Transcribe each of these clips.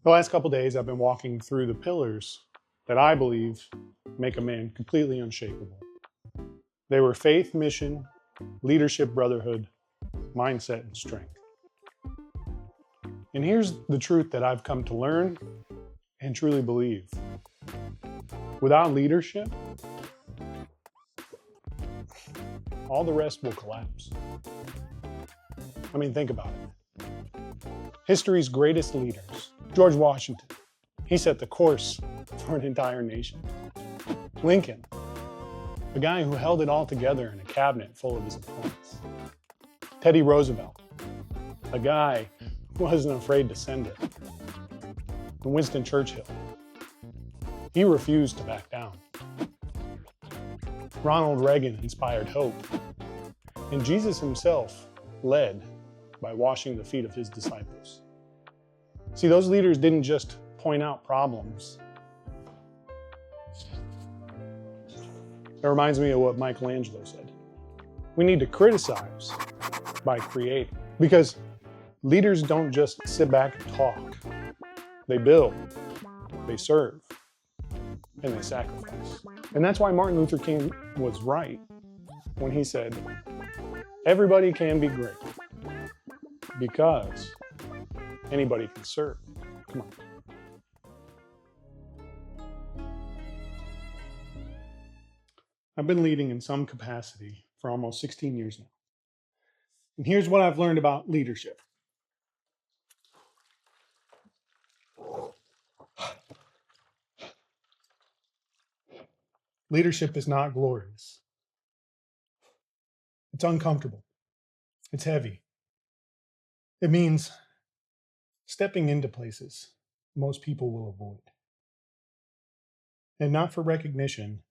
The last couple days, I've been walking through the pillars that I believe make a man completely unshakable. They were faith, mission, leadership, brotherhood, mindset, and strength. And here's the truth that I've come to learn and truly believe. Without leadership, all the rest will collapse. I mean, think about it. History's greatest leaders, George Washington, he set the course for an entire nation. Lincoln, the guy who held it all together in a cabinet full of his opponents. Teddy Roosevelt, a guy who wasn't afraid to send it. And Winston Churchill, he refused to back down. Ronald Reagan inspired hope. And Jesus himself led by washing the feet of his disciples. See, those leaders didn't just point out problems. That reminds me of what Michelangelo said. We need to criticize by creating. Because leaders don't just sit back and talk. They build, they serve, and they sacrifice. And that's why Martin Luther King was right when he said, everybody can be great because anybody can serve. Come on. I've been leading in some capacity for almost 16 years now. And here's what I've learned about leadership. Leadership is not glorious. It's uncomfortable. It's heavy. It means stepping into places most people will avoid. And not for recognition,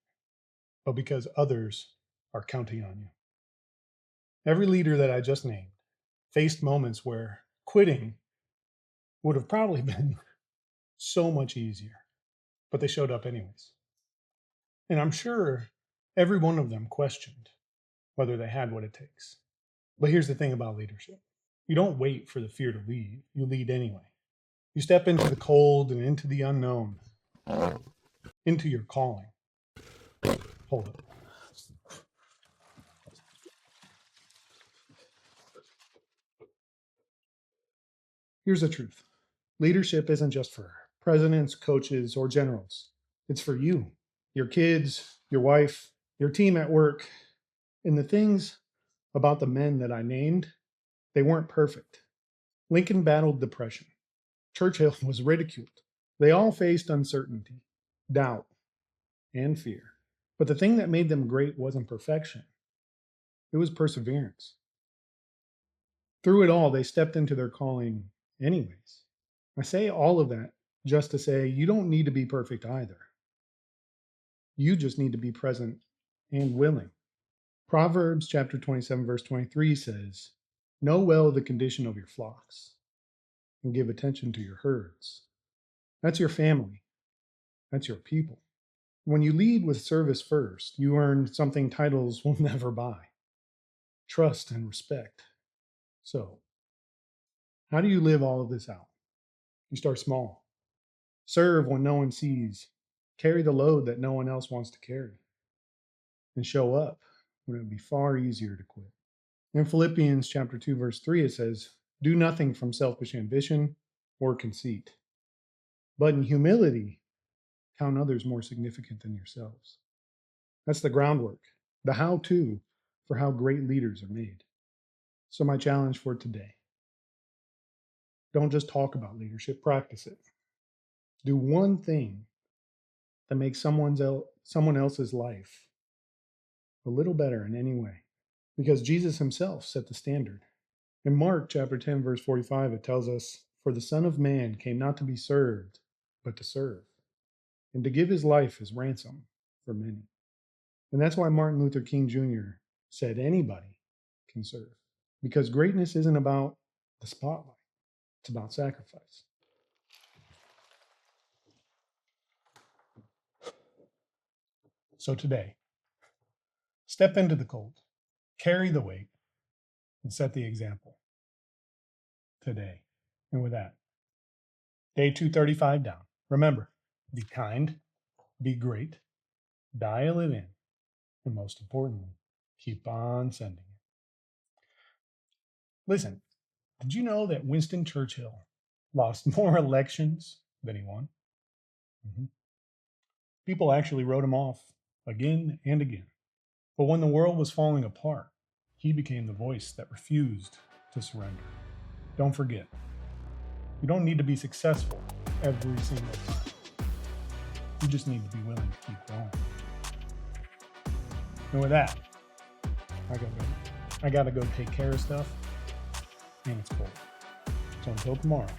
but because others are counting on you. Every leader that I just named faced moments where quitting would have probably been so much easier, but they showed up anyways. And I'm sure every one of them questioned whether they had what it takes. But here's the thing about leadership. You don't wait for the fear to lead. You lead anyway. You step into the cold and into the unknown, into your calling. Hold it. Here's the truth. Leadership isn't just for presidents, coaches, or generals. It's for you, your kids, your wife, your team at work. And the things about the men that I named, they weren't perfect. Lincoln battled depression. Churchill was ridiculed. They all faced uncertainty, doubt, and fear. But the thing that made them great wasn't perfection. It was perseverance. Through it all, they stepped into their calling anyways. I say all of that just to say you don't need to be perfect either. You just need to be present and willing. Proverbs chapter 27, verse 23 says, know well the condition of your flocks and give attention to your herds. That's your family. That's your people. When you lead with service first, you earn something titles will never buy. Trust and respect. So, how do you live all of this out? You start small. Serve when no one sees. Carry the load that no one else wants to carry. And show up when it would be far easier to quit. In Philippians chapter 2, verse 3, it says, do nothing from selfish ambition or conceit, but in humility, count others more significant than yourselves. That's the groundwork, the how-to for how great leaders are made. So my challenge for today, don't just talk about leadership, practice it. Do one thing that makes someone else's life a little better in any way, because Jesus himself set the standard. In Mark chapter 10, verse 45, it tells us, for the Son of Man came not to be served, but to serve, and to give his life as ransom for many. And that's why Martin Luther King Jr. said anybody can serve, because greatness isn't about the spotlight, it's about sacrifice. So today, step into the cold, carry the weight, and set the example today. And with that, Day 235 down. Remember, be kind, be great, dial it in, and most importantly, keep on sending it. Listen, did you know that Winston Churchill lost more elections than he won? Mhm. People actually wrote him off again and again. But when the world was falling apart, he became the voice that refused to surrender. Don't forget, you don't need to be successful every single time. You just need to be willing to keep going. And with that, I gotta go take care of stuff, and it's cold. So until tomorrow,